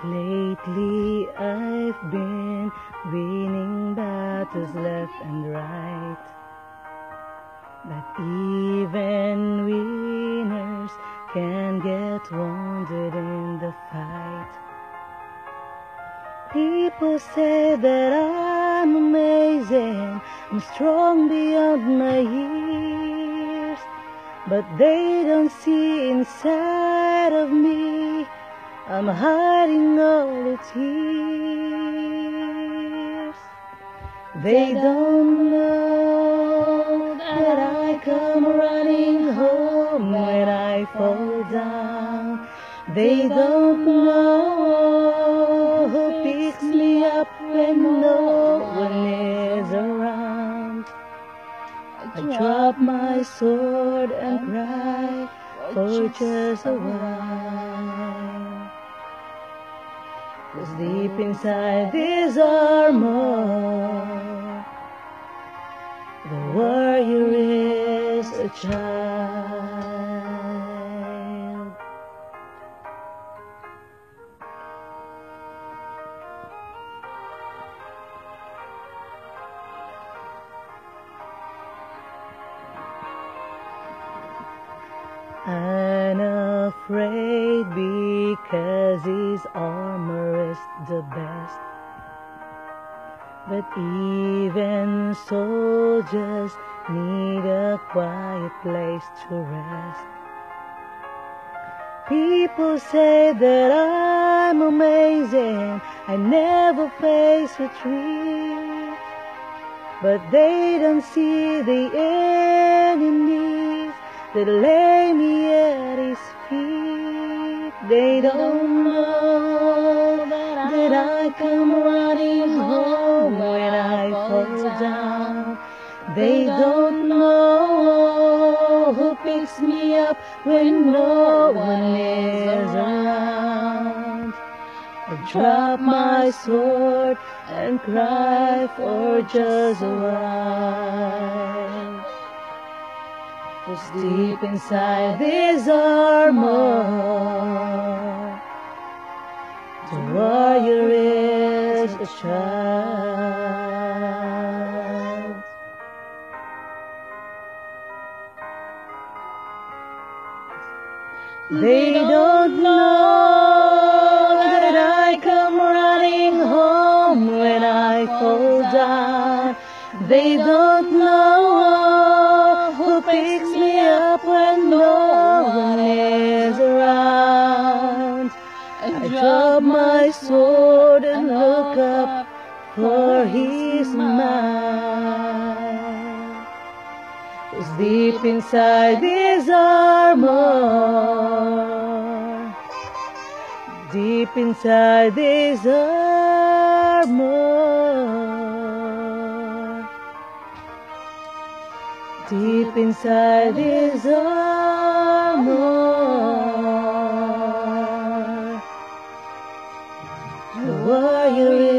Lately I've been winning battles left and right, but even winners can get wounded in the fight. People say that I'm amazing, I'm strong beyond my years, but they don't see inside of me. I'm hiding all the tears. They don't know that I come running home when I fall down. They don't know who picks me up when no one is around. I drop my sword and cry for just a while. 'Cause deep inside this armor, the warrior is a child. Unafraid because his armor is the best, but even soldiers need a quiet place to rest. People say that I'm amazing, I never face retreat, but they don't see the enemies that lay me at his feet. They don't know that I come running home when I fall down. They don't know who picks me up when no one is around. I drop my sword and cry for just a while. 'Cause deep inside this armor, the warrior is a child. They don't know that I come running home when I fall down. They don't know who picks me up when no one is around. I drop my sword and look up, for He's mine. 'Cause deep inside this armor, deep inside this armor, deep inside this armor, the warrior is